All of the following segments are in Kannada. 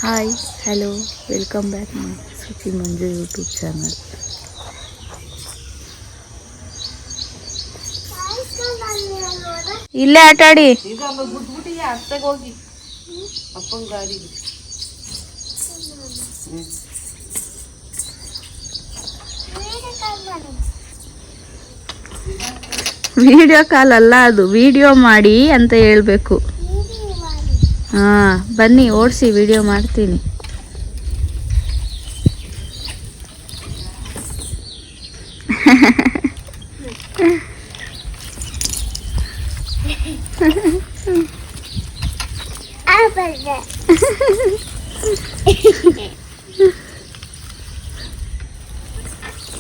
Hi hello welcome back my Shruti Manju YouTube channel. ಇಲ್ಲೇ ಆಟ ಆಡಿ. ವಿಡಿಯೋ ಕಾಲ್ ಅಲ್ಲ, ಅದು ವಿಡಿಯೋ ಮಾಡಿ ಅಂತ ಹೇಳ್ಬೇಕು. ಹಾ ಬನ್ನಿ ಓಡಿಸಿ, ವಿಡಿಯೋ ಮಾಡ್ತೀನಿ.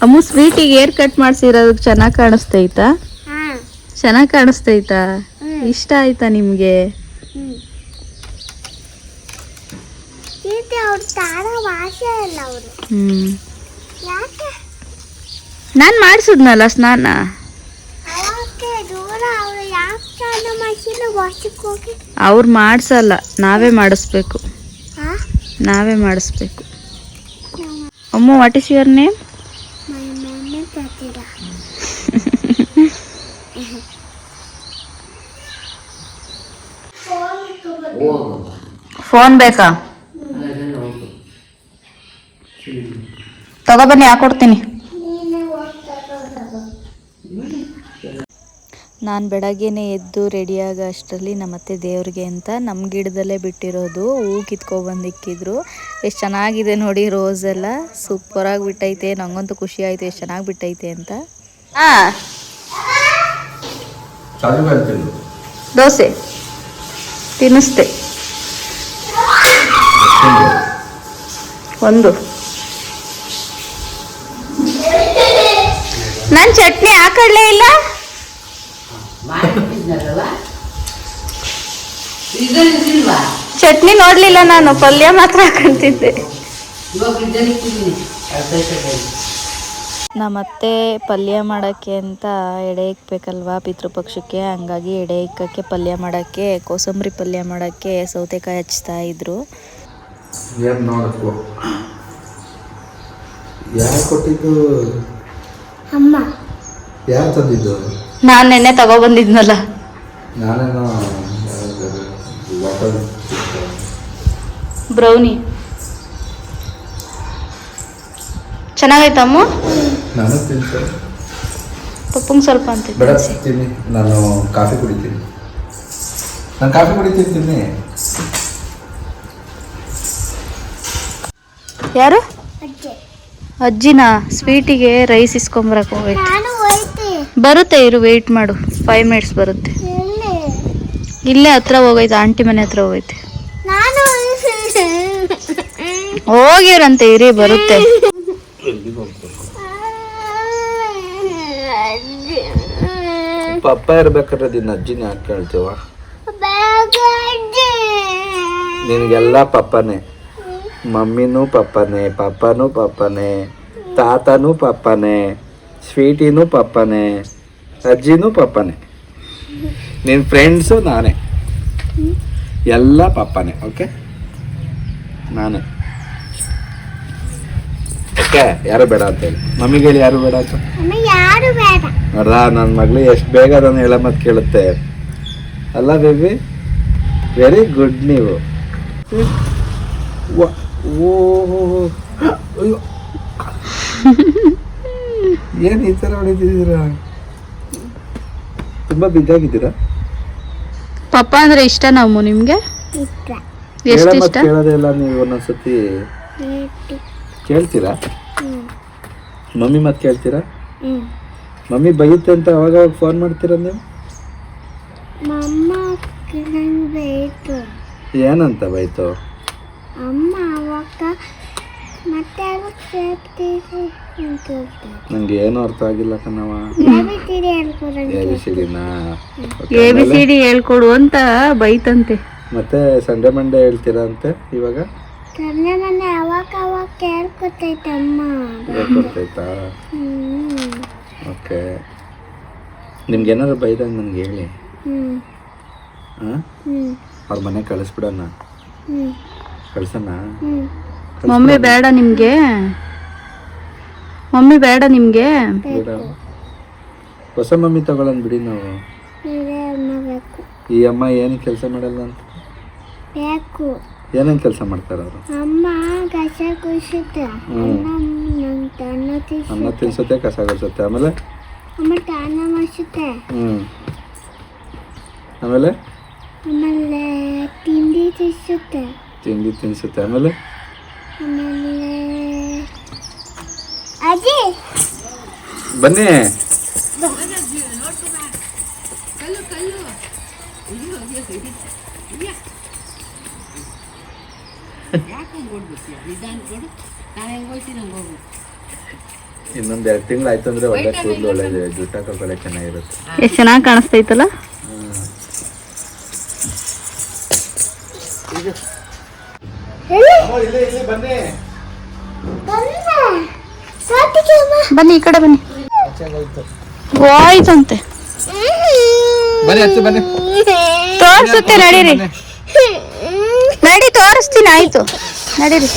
ಅಮ್ಮು ಸ್ವೀಟಿಗೆ ಏರ್ ಕಟ್ ಮಾಡಿಸಿರೋದಕ್ಕೆ ಚೆನ್ನಾಗಿ ಕಾಣಿಸ್ತೈತಾ? ಚೆನ್ನಾಗಿ ಕಾಣಿಸ್ತೈತಾ? ಇಷ್ಟ ಆಯ್ತಾ ನಿಮ್ಗೆ? ನಾನು ಮಾಡಿಸಿದ್ನಲ್ಲ ಸ್ನಾನ. ಅವ್ರು ಮಾಡಿಸಲ್ಲ, ನಾವೇ ಮಾಡಿಸ್ಬೇಕು. ನಾವೇ ಮಾಡಿಸ್ಬೇಕು. ಅಮ್ಮ, what is your name? Phone ಬೇಕಾ? ತಗೊಬನ್ನಿ, ಹಾಕೊಡ್ತೀನಿ. ನಾನು ಬೆಳಗ್ಗೆನೇ ಎದ್ದು ರೆಡಿಯಾಗ ಅಷ್ಟರಲ್ಲಿ ನಮ್ಮತ್ತೆ ದೇವ್ರಿಗೆ ಅಂತ ನಮ್ಮ ಗಿಡದಲ್ಲೇ ಬಿಟ್ಟಿರೋದು ಹೂ ಕಿತ್ಕೊಬಂದಿಕ್ಕಿದ್ರು. ಎಷ್ಟು ಚೆನ್ನಾಗಿದೆ ನೋಡಿ, ರೋಸ್ ಎಲ್ಲ ಸೂಪರಾಗಿ ಬಿಟ್ಟೈತೆ. ನಂಗಂತೂ ಖುಷಿ ಆಯಿತು, ಎಷ್ಟು ಚೆನ್ನಾಗಿ ಬಿಟ್ಟೈತೆ ಅಂತ. ದೋಸೆ ತಿನ್ನಿಸ್ದೆ ಒಂದು. ನಾನು ಚಟ್ನಿ ಹಾಕಲೇ ಇಲ್ಲ. ಚಟ್ನಿ ನೋಡ್ಲಿಲ್ಲ ನಾನು, ಪಲ್ಯ ಮಾತ್ರ ಹಾಕೊಂತಿದ್ದೆ. ನಮ್ಮತ್ತೆ ಪಲ್ಯ ಮಾಡೋಕ್ಕೆ ಅಂತ ಎಡೆ ಇಕ್ಬೇಕಲ್ವಾ ಪಿತೃಪಕ್ಷಕ್ಕೆ, ಹಂಗಾಗಿ ಎಡೆ ಇಕ್ಕಕ್ಕೆ ಪಲ್ಯ ಮಾಡೋಕ್ಕೆ, ಕೋಸಂಬರಿ ಪಲ್ಯ ಮಾಡೋಕ್ಕೆ ಸೌತೆಕಾಯಿ ಹಚ್ತಾ ಇದ್ರು. ನಾನು ನೆನ್ನೆ ತಗೊಬಂದಿದ್ನಲ್ಲ. ಬ್ರೌನಿ ಚೆನ್ನಾಗೈತಮ್ಮ. ಪಪ್ಪಂಗೆ ಸ್ವಲ್ಪ ಅಂತ. ನಾನು ಕಾಫಿ ಕುಡಿತೀನಿ. ಯಾರು? ಅಜ್ಜಿನ ಸ್ವೀಟಿಗೆ ರೈಸ್ ಇಸ್ಕೊಂಬರಕ್ಕೆ ಹೋಗೈತೆ. ಬರುತ್ತೆ ಇರು, ವೆಯ್ಟ್ ಮಾಡು, 5 ಮಿನಿಟ್ಸ್ ಬರುತ್ತೆ. ಇಲ್ಲೇ ಹತ್ರ ಹೋಗೈತೆ, ಆಂಟಿ ಮನೆ ಹತ್ರ ಹೋಗೈತೆ. ಹೋಗಿವ್ರಂತೆ, ಇರಿ ಬರುತ್ತೆ. ಪಪ್ಪ ಇರ್ಬೇಕಾದ್ರೆ ನಿನ್ನ ಅಜ್ಜಿನ ಯಾಕೆ ಕೇಳ್ತೀವ? ನಿನಗೆಲ್ಲ ಪಪ್ಪನೇ, ಮಮ್ಮಿನೂ ಪಪ್ಪನೇ, ಪಪ್ಪನೂ ಪಪ್ಪನೇ, ತಾತನೂ ಪಪ್ಪನೇ, ಸ್ವೀಟಿನೂ ಪಪ್ಪನೇ, ಅಜ್ಜಿನೂ ಪಪ್ಪನೇ, ನಿನ್ನ ಫ್ರೆಂಡ್ಸು ನಾನೇ, ಎಲ್ಲ ಪಪ್ಪನೇ. ಓಕೆ, ನಾನೇ. ಓಕೆ, ಯಾರು ಬೇಡ ಅಂತ ಹೇಳಿ ಮಮ್ಮಿಗೆ ಹೇಳಿ, ಯಾರು ಬೇಡ ಅಂತ. ನೋಡ್ರ, ನನ್ನ ಮಗಳು ಎಷ್ಟು ಬೇಗ ನಾನು ಹೇಳ ಮತ್ತೆ ಕೇಳುತ್ತೆ ಅಲ್ಲ ಬೇಬಿ. Very good. ನೀವು ಏನ್ ಈ ತರ ಹೊಡಿತಿದ್ದೀರಾ? ತುಂಬಾ ಬಿದ್ದಾಗಿದ್ದೀರಾ? ಪಪ್ಪ ಅಂದ್ರೆ ಇಷ್ಟ ನಾವು ನಿಮ್ಗೆ? ಎಷ್ಟು ಇಷ್ಟ? ಕೇಳೋದೇ ಇಲ್ಲ ನೀವು. ಒಂದೊಂದ್ಸತಿ ಕೇಳ್ತೀರಾ? ಮಮ್ಮಿ ಮತ್ತೆ ಕೇಳ್ತೀರಾ? ಮಮ್ಮಿ ಬೈಯುತ್ತೆ ಅಂತ ಅವಾಗ ಫೋನ್ ಮಾಡ್ತೀರಾ ನೀವು? ಏನಂತ ಬೈತು? ನಂಗೆ ಏನು ಅರ್ಥ ಆಗಿಲ್ಲ ಕಣವ. ABCD ಹೇಳ್ಕೊಡು ಅಂತ ಬೈತಂತೆ. ಮತ್ತೆ ಸಂಡೇ ಮಂಡೇ ಹೇಳ್ತೀರಾ ಅಂತೆ ಇವಾಗ? ಕೇಳ್ಕೊತೈತಾ? ಓಕೆ, ನಿಮ್ಗೆ ಏನಾದ್ರು ಬೈದಂಗೆ ನನಗೆ ಹೇಳಿ. ಅವ್ರ ಮನೆ ಕಳಿಸ್ಬಿಡೋಣ. ಕಳ್ಸಣ? ಮಮ್ಮಿ ಬೇಡ ನಿಮ್ಗೆ? ಮಮ್ಮಿ ಬೇಡ ನಿಮ್ಗೆ? ಬೇಡ. ಹೊಸ ಮಮ್ಮಿ ತಗೊಳ್ಳೋಣ ಬಿಡಿ ನಾವು. ಈ ಅಮ್ಮ ಏನು ಕೆಲಸ ಮಾಡಲ್ಲ ಅಂತ. ಏನೇನು ಕೆಲಸ ಮಾಡ್ತಾರ ಅವರು? ಅನ್ನ ತಿನ್ಸುತ್ತೆ, ಕಸ ಗುಡಿಸುತ್ತೆ, ಆಮೇಲೆ ಆಮೇಲೆ ತಿಂಡಿ ತಿನ್ಸುತ್ತೆ, ಆಮೇಲೆ ಬನ್ನಿ. ಇನ್ನೊಂದ್ 2 ತಿಂಗಳು ಆಯ್ತು ಅಂದ್ರೆ ಒಳ್ಳೆ ಕೂದಲು, ಒಳ್ಳೆ ಜುಟ್ಟ ಹಾಕೋಳೆ ಚೆನ್ನಾಗಿರುತ್ತೆ. ಎಷ್ಟು ಚೆನ್ನಾಗಿ ಕಾಣಿಸ್ತೈತಲ್ಲ. ಬನ್ನಿ ಈ ಕಡೆ ಬನ್ನಿ. ಹೋಯ್ತಂತೆ. ತೋರ್ಸುತ್ತೆ, ನಡೀರಿ ನಡಿ, ತೋರಿಸ್ತೀನಿ. ಆಯ್ತು ನಡೀರಿ.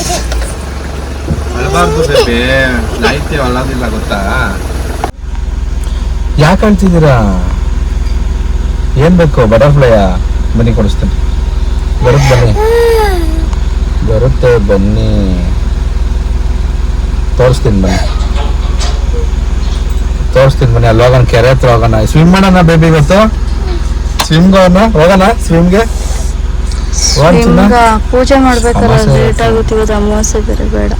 ಅಲ್ಲದಿಲ್ಲ ಗೊತ್ತಾ? ಯಾಕೆ ಅಳ್ತಿದ್ದೀರಾ? ಏನ್ ಬೇಕು? ಬಟರ್ಫ್ಲೈಯ? ಬನ್ನಿ ಕೊಡಿಸ್ತೀನಿ. ಬರುತ್ತೆ ಬನ್ನಿ, ತೋರಿಸ್ತೀನಿ ಬನ್ನಿ. ಅಲ್ಲಿ ಹೋಗೋಣ, ಕೆರೆ ಹತ್ರ ಹೋಗೋಣ. ಸ್ವಿಮ್ ಮಾಡೋಣ ಬೇಬಿ, ಇವತ್ತು ಹೋಗೋಣ ಸ್ವಿಮ್ಗೆ. ಪೂಜೆ ಮಾಡ್ಬೇಕಲ್ಲ, ಲೇಟ್ ಆಗುತ್ತೆ ಇವತ್ತು, ಅಮಾವಾಸ್ಯೆ ಬೇರೆ. ಬೇಡ.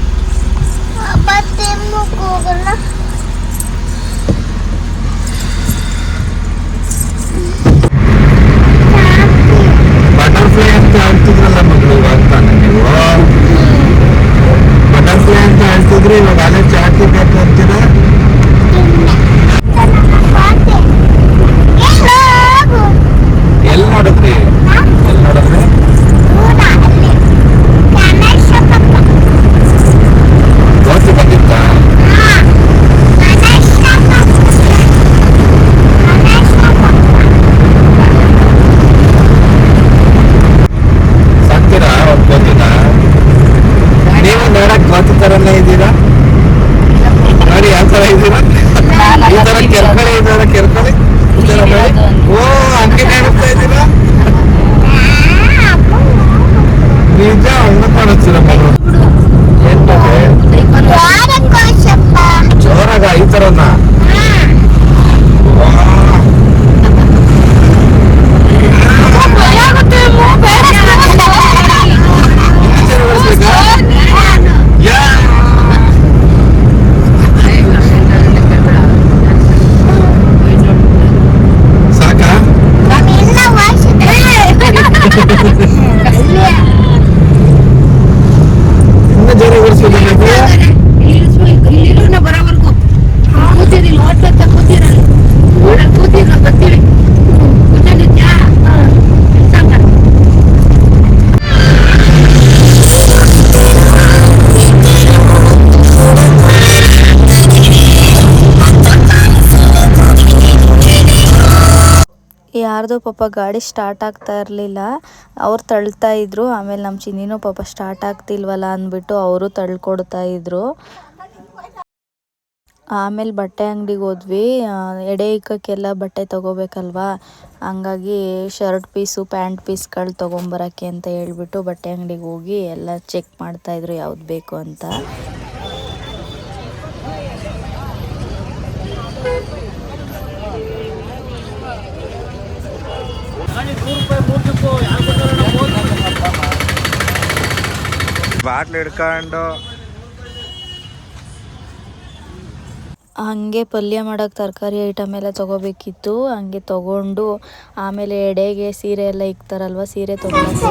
ಬಟರ್ಫ್ಲೈ ಅಂತ ಹೇಳ್ತಿದ್ರಲ್ಲ ಮಗಳು, ಅಂತಾನೆ ನೀವು ಬಟರ್ಫ್ಲೈ ಅಂತ ಹೇಳ್ತಿದ್ರಿ, ಇವಾಗ ಅಲ್ಲೇ ಚಾಕಿ ಬೇಕು ಅಂತೀರ. ಎಲ್ಲಿ ನೋಡಿದ್ರಿ? ಜ್ಯೋತಿ ಬಂದಿತ್ತ? ಸಾಕ್ತೀರಾ ಒಂದು ಜ್ಯೋತಿನ? ನೀವು ನೋಡಕ್ ಜ್ಯೋತಿ ತರನೇ ಇದ್ದೀರಾ? ನೋಡಿ ಯಾವ ತರ ಇದ್ದೀರಾ? ಈ ತರ ಕೆರ್ಕಳಿ ಇದ್ದಾರ, ಕೆರ್ಕಳಿ ಓ ಹಂಗೆ ಕಾಣಿಸ್ತಾ ಇದ್ದೀರಾ? ನಿಜ ಹಂಗ ಕಾಣಿಸ್ತೀರ ಮಗಳು. ಏನ್ ಜೋರಾಗ ಈ ತರನ? ಇನ್ನು ಜೋರ ಬರೋವರೆಗೂ ಕೂತಿರಿ, ಹೋಟ್ಲ ಕೂತಿರಲ್ಲ, ಕೂತಿರ ಬರ್ತೀವಿ. ಯಾರ್ದೋ ಪಾಪ ಗಾಡಿ ಸ್ಟಾರ್ಟ್ ಆಗ್ತಾ ಇರಲಿಲ್ಲ, ಅವ್ರು ತಳ್ತಾ ಇದ್ರು. ಆಮೇಲೆ ನಮ್ಮ ಚಿನ್ನಿನೂ ಪಾಪ ಸ್ಟಾರ್ಟ್ ಆಗ್ತಿಲ್ವಲ್ಲ ಅಂದ್ಬಿಟ್ಟು ಅವರು ತಳ್ಕೊಡ್ತಾ ಇದ್ರು. ಆಮೇಲೆ ಬಟ್ಟೆ ಅಂಗಡಿಗೆ ಹೋದ್ವಿ. ಎಡೆ ಇಕ್ಕೋಕ್ಕೆಲ್ಲ ಬಟ್ಟೆ ತೊಗೋಬೇಕಲ್ವಾ, ಹಂಗಾಗಿ ಶರ್ಟ್ ಪೀಸು ಪ್ಯಾಂಟ್ ಪೀಸ್ಗಳು ತೊಗೊಂಬರೋಕ್ಕೆ ಅಂತ ಹೇಳ್ಬಿಟ್ಟು ಬಟ್ಟೆ ಅಂಗಡಿಗೆ ಹೋಗಿ ಎಲ್ಲ ಚೆಕ್ ಮಾಡ್ತಾಯಿದ್ರು ಯಾವ್ದು ಬೇಕು ಅಂತ. ಬಾಟ್ಲು ಹಿಡ್ಕೊಂಡು ಹಾಗೆ ಪಲ್ಯ ಮಾಡೋಕ್ಕೆ ತರಕಾರಿ ಐಟಮ್ ಎಲ್ಲ ತೊಗೋಬೇಕಿತ್ತು. ಹಂಗೆ ತೊಗೊಂಡು ಆಮೇಲೆ ಎಡೆಗೆ ಸೀರೆ ಎಲ್ಲ ಇಕ್ತಾರಲ್ವ, ಸೀರೆ ತೊಗೊಳಕ್ಕೆ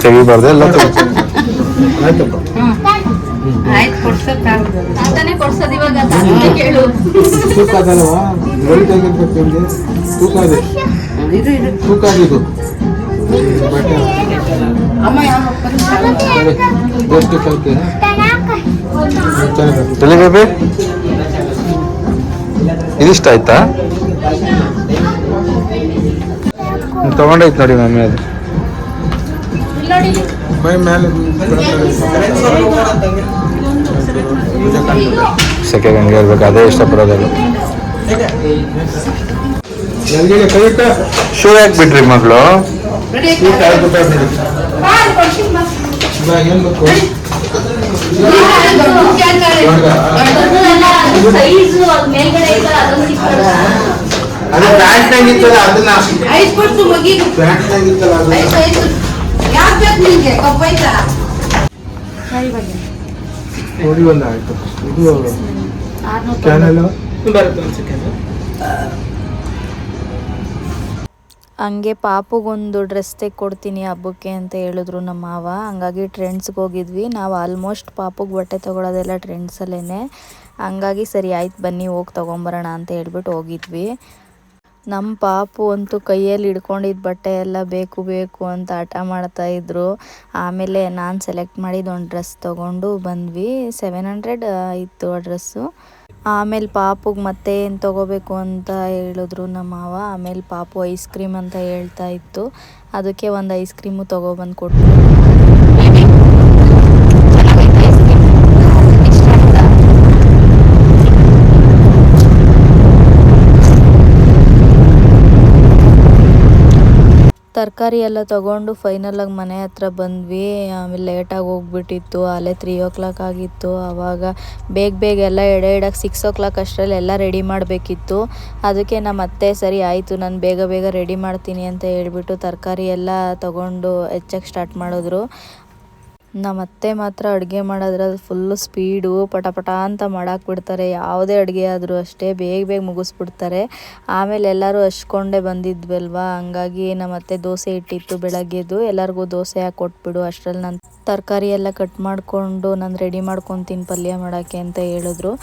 ತೆಗಿಬಾರ್ದು ಎಲ್ಲ ಕೊಡ್ಸೋದು ಇವಾಗ ಕೇಳು. ಇದು ತೂಕ ಆಗಿದ್ದು ಅಮ್ಮ ಯಾವ ಎಷ್ಟು ಕಲ್ತೆ ತಲೆ ಬೇಬಿ ಇದಿಷ್ಟ ಆಯ್ತಾ ತಗೊಂಡೈತ್ ನೋಡಿ ಮಮ್ಮಿ ಅದು ಮೈ ಮೇಲೆ ಸೆಕೆ ಗಂಗೆ ಇರ್ಬೇಕು ಅದೇ ಇಷ್ಟಪಡೋದಲ್ಲ ಶೂ ಯಾಕೆ ಬಿಟ್ರಿ ಮಗಳು ಐದು ಕೊಟ್ಟು ಮಗಿಗೆ ಯಾಕೆ ಬೇಕು ನಿಂಗೆ ಕಬ್ಬೈತಾ ನೋಡಿ ಒಂದು ಆಯ್ತು ಇದು ಕ್ಯಾನಲ್ ಹಂಗೆ ಪಾಪುಗೊಂದು ಡ್ರೆಸ್ ತೆಕ್ಕೊಡ್ತೀನಿ ಹಬ್ಬಕ್ಕೆ ಅಂತ ಹೇಳಿದ್ರು ನಮ್ಮ ಮಾವ. ಹಂಗಾಗಿ ಟ್ರೆಂಡ್ಸ್ಗೆ ಹೋಗಿದ್ವಿ ನಾವು. ಆಲ್ಮೋಸ್ಟ್ ಪಾಪುಗೆ ಬಟ್ಟೆ ತೊಗೊಳೋದೆಲ್ಲ ಟ್ರೆಂಡ್ಸಲ್ಲೇ. ಹಂಗಾಗಿ ಸರಿ ಆಯ್ತು ಬನ್ನಿ ಹೋಗಿ ತೊಗೊಂಬರೋಣ ಅಂತ ಹೇಳ್ಬಿಟ್ಟು ಹೋಗಿದ್ವಿ. ನಮ್ಮ ಪಾಪು ಅಂತೂ ಕೈಯಲ್ಲಿ ಹಿಡ್ಕೊಂಡಿದ್ದ ಬಟ್ಟೆ ಎಲ್ಲ ಬೇಕು ಬೇಕು ಅಂತ ಹಠ ಮಾಡ್ತಾಯಿದ್ರು. ಆಮೇಲೆ ನಾನು ಸೆಲೆಕ್ಟ್ ಮಾಡಿದ ಒಂದು ಡ್ರೆಸ್ ತೊಗೊಂಡು ಬಂದ್ವಿ. 700 ಇತ್ತು ಆ ಡ್ರೆಸ್ಸು. ಆಮೇಲೆ ಪಾಪುಗೆ ಮತ್ತೆ ಏನು ತೊಗೋಬೇಕು ಅಂತ ಹೇಳಿದ್ರು ನಮ್ಮ ಮಾವ. ಆಮೇಲೆ ಪಾಪು ಐಸ್ ಕ್ರೀಮ್ ಅಂತ ಹೇಳ್ತಾ ಇತ್ತು. ಅದಕ್ಕೆ ಒಂದು ಐಸ್ ಕ್ರೀಮು ತೊಗೊಬಂದು ಕೊಟ್ಟು ತರಕಾರಿ ಎಲ್ಲ ತೊಗೊಂಡು ಫೈನಲಾಗಿ ಮನೆ ಹತ್ರ ಬಂದ್ವಿ. ಆಮೇಲೆ ಲೇಟಾಗಿ ಹೋಗ್ಬಿಟ್ಟಿತ್ತು. ಅಲ್ಲೇ 3 o'clock ಆಗಿತ್ತು. ಆವಾಗ ಬೇಗ ಎಲ್ಲ ಎಡೆ ಇಡಕ್ಕೆ 6 o'clock ಅಷ್ಟರಲ್ಲಿ ಎಲ್ಲ ರೆಡಿ ಮಾಡಬೇಕಿತ್ತು. ಅದಕ್ಕೆ ನಮ್ಮ ಅತ್ತೆ ಸರಿ ಆಯಿತು ನಾನು ಬೇಗ ರೆಡಿ ಮಾಡ್ತೀನಿ ಅಂತ ಹೇಳ್ಬಿಟ್ಟು ತರಕಾರಿ ಎಲ್ಲ ತೊಗೊಂಡು ಹೆಚ್ಚಕ್ಕೆ ಸ್ಟಾರ್ಟ್ ಮಾಡಿದ್ರು. ನಮ್ಮ ಅತ್ತೆ ಮಾತ್ರ ಅಡುಗೆ ಮಾಡೋದ್ರಲ್ಲಿ ಫುಲ್ಲು ಸ್ಪೀಡು, ಪಟ ಅಂತ ಮಾಡಾಕ್ಬಿಡ್ತಾರೆ. ಯಾವುದೇ ಅಡುಗೆ ಆದರೂ ಅಷ್ಟೇ ಬೇಗ ಮುಗಿಸ್ಬಿಡ್ತಾರೆ. ಆಮೇಲೆ ಎಲ್ಲರೂ ಹಚ್ಕೊಂಡೇ ಬಂದಿದ್ವಲ್ವ, ಹಂಗಾಗಿ ನಮ್ಮ ಅತ್ತೆ ದೋಸೆ ಇಟ್ಟಿತ್ತು ಬೆಳಗ್ಗೆದು. ಎಲ್ಲರಿಗೂ ದೋಸೆ ಹಾಕಿ ಕೊಟ್ಬಿಡು, ಅಷ್ಟರಲ್ಲಿ ನಾನು ತರಕಾರಿ ಎಲ್ಲ ಕಟ್ ಮಾಡಿಕೊಂಡು ನಾನು ರೆಡಿ ಮಾಡ್ಕೊತೀನಿ ಪಲ್ಯ ಮಾಡೋಕ್ಕೆ ಅಂತ ಹೇಳಿದ್ರು.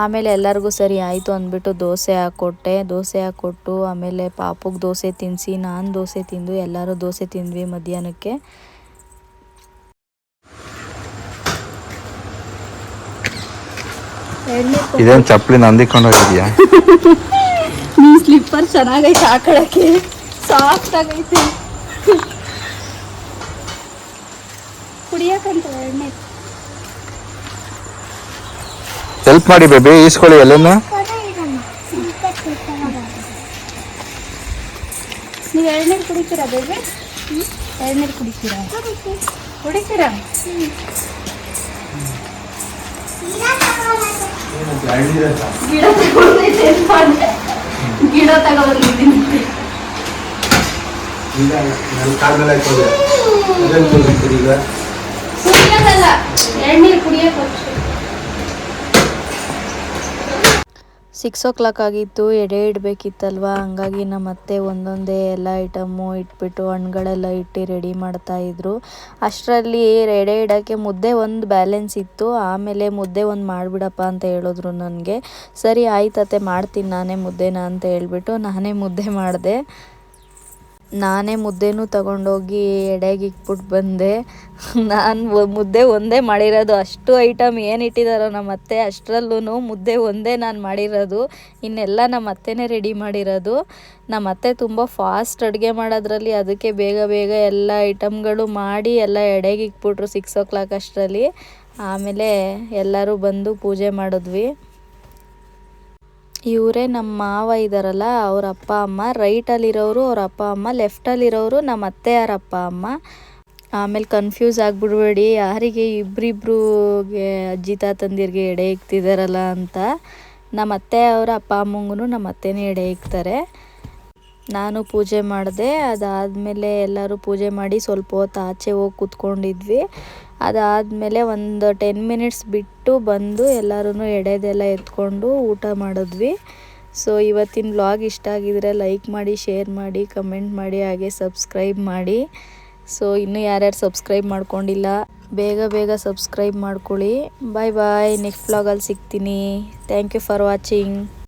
ಆಮೇಲೆ ಎಲ್ಲರಿಗೂ ಸರಿ ಆಯಿತು ಅಂದ್ಬಿಟ್ಟು ದೋಸೆ ಹಾಕ್ಕೊಟ್ಟೆ. ದೋಸೆ ಹಾಕ್ಕೊಟ್ಟು ಆಮೇಲೆ ಪಾಪುಗೆ ದೋಸೆ ತಿನ್ನಿಸಿ ನಾನು ದೋಸೆ ತಿಂದು ಎಲ್ಲರೂ ದೋಸೆ ತಿಂದ್ವಿ ಮಧ್ಯಾಹ್ನಕ್ಕೆ. ಇದೇನು ಚಪ್ಪಲಿ ನಂದಿಕೊಂಡು ಹೋಗಿದ್ಯಾ? ನೀ ಸ್ಲಿಪ್ಪರ್ ಚೆನ್ನಾಗೈತೆ ಹಾಕೊಳಕ್ಕೆ, ಸಾಫ್ಟ್ ಆಗೈತೆ. ಕುಡಿಯಕಂತ ಎಣ್ಣೆ ಹೆಲ್ಪ್ ಮಾಡಿ ಬೇಬಿ, ಈಸ್ಕೊಳ್ಳಿ ಎಲ್ಲನ. ನೀವು ಎಳ್ನೀರು ಕುಡಿತೀರಾ ಬೇಬಿ? ಎಳ್ನೀರು ಕುಡಿತೀರಾ? ಗಿಡ ತಗೊಂಡಿದ್ದೀನಿ. ಎಳ್ನೀರು ಕುಡಿಯಕ್ಕೆ 6 o'clock ಆಗಿತ್ತು. ಎಡೆ ಇಡಬೇಕಿತ್ತಲ್ವ, ಹಂಗಾಗಿ ನಮ್ಮ ಅತ್ತೆ ಒಂದೊಂದೇ ಎಲ್ಲ ಐಟಮ್ಮು ಇಟ್ಬಿಟ್ಟು ಹಣ್ಣುಗಳೆಲ್ಲ ಇಟ್ಟು ರೆಡಿ ಮಾಡ್ತಾಯಿದ್ರು. ಅಷ್ಟರಲ್ಲಿ ಎಡೆ ಇಡೋಕ್ಕೆ ಮುದ್ದೆ ಒಂದು ಬ್ಯಾಲೆನ್ಸ್ ಇತ್ತು. ಆಮೇಲೆ ಮುದ್ದೆ ಒಂದು ಮಾಡಿಬಿಡಪ್ಪ ಅಂತ ಹೇಳಿದ್ರು ನನಗೆ. ಸರಿ ಆಯ್ತತೆ ಮಾಡ್ತೀನಿ ನಾನೇ ಮುದ್ದೆನ ಅಂತ ಹೇಳ್ಬಿಟ್ಟು ನಾನೇ ಮುದ್ದೆ ಮಾಡಿದೆ. ನಾನೇ ಮುದ್ದೆನೂ ತಗೊಂಡೋಗಿ ಎಡೆಗೆ ಇಕ್ಬಿಟ್ಟು ಬಂದೆ. ನಾನು ಮುದ್ದೆ ಒಂದೇ ಮಾಡಿರೋದು. ಅಷ್ಟು ಐಟಮ್ ಏನು ಇಟ್ಟಿದ್ದಾರೋ ನಮ್ಮ ಅತ್ತೆ, ಅಷ್ಟರಲ್ಲೂ ಮುದ್ದೆ ಒಂದೇ ನಾನು ಮಾಡಿರೋದು. ಇನ್ನೆಲ್ಲ ನಮ್ಮ ಅತ್ತೆನೇ ರೆಡಿ ಮಾಡಿರೋದು. ನಮ್ಮ ಅತ್ತೆ ತುಂಬ ಫಾಸ್ಟ್ ಅಡುಗೆ ಮಾಡೋದ್ರಲ್ಲಿ, ಅದಕ್ಕೆ ಬೇಗ ಎಲ್ಲ ಐಟಮ್ಗಳು ಮಾಡಿ ಎಲ್ಲ ಎಡೆಗೆ ಇಕ್ಬಿಟ್ರು 6 o'clock ಅಷ್ಟರಲ್ಲಿ. ಆಮೇಲೆ ಎಲ್ಲರೂ ಬಂದು ಪೂಜೆ ಮಾಡಿದ್ವಿ. ಇವರೇ ನಮ್ಮ ಮಾವ ಇದ್ದಾರಲ್ಲ, ಅವ್ರ ಅಪ್ಪ ಅಮ್ಮ. ರೈಟಲ್ಲಿರೋರು ಅವ್ರ ಅಪ್ಪ ಅಮ್ಮ, ಲೆಫ್ಟಲ್ಲಿರೋರು ನಮ್ಮ ಅತ್ತೆಯರ ಅಪ್ಪ ಅಮ್ಮ. ಆಮೇಲೆ ಕನ್ಫ್ಯೂಸ್ ಆಗಿಬಿಡ್ಬೇಡಿ ಯಾರಿಗೆ ಇಬ್ಬರಿಬ್ರಿಗೆ ಅಜ್ಜಿ ತಾತಂದಿರಿಗೆ ಎಡೆ ಇಕ್ತಿದ್ದಾರಲ್ಲ ಅಂತ. ನಮ್ಮ ಅತ್ತೆ ಅವರ ಅಪ್ಪ ಅಮ್ಮಂಗೂ ನಮ್ಮ ಅತ್ತೆನೇ ಎಡೆ ಇಕ್ತಾರೆ. ನಾನು ಪೂಜೆ ಮಾಡಿದೆ. ಅದಾದಮೇಲೆ ಎಲ್ಲರೂ ಪೂಜೆ ಮಾಡಿ ಸ್ವಲ್ಪ ಹೊತ್ತು ಆಚೆ ಹೋಗಿ ಕೂತ್ಕೊಂಡಿದ್ವಿ. ಅದಾದಮೇಲೆ ಒಂದು 10 minutes ಬಿಟ್ಟು ಬಂದು ಎಲ್ಲರೂ ಎಡೆದೆಲ್ಲ ಎತ್ಕೊಂಡು ಊಟ ಮಾಡಿದ್ವಿ. ಸೊ ಇವತ್ತಿನ ವ್ಲಾಗ್ ಇಷ್ಟ ಆಗಿದ್ರೆ ಲೈಕ್ ಮಾಡಿ, ಶೇರ್ ಮಾಡಿ, ಕಮೆಂಟ್ ಮಾಡಿ, ಹಾಗೆ ಸಬ್ಸ್ಕ್ರೈಬ್ ಮಾಡಿ. ಸೊ ಇನ್ನೂ ಯಾರ್ಯಾರು ಸಬ್ಸ್ಕ್ರೈಬ್ ಮಾಡ್ಕೊಂಡಿಲ್ಲ ಬೇಗ ಸಬ್ಸ್ಕ್ರೈಬ್ ಮಾಡ್ಕೊಳ್ಳಿ. ಬಾಯ್. ನೆಕ್ಸ್ಟ್ ವ್ಲಾಗಲ್ಲಿ ಸಿಗ್ತೀನಿ. Thank you for watching.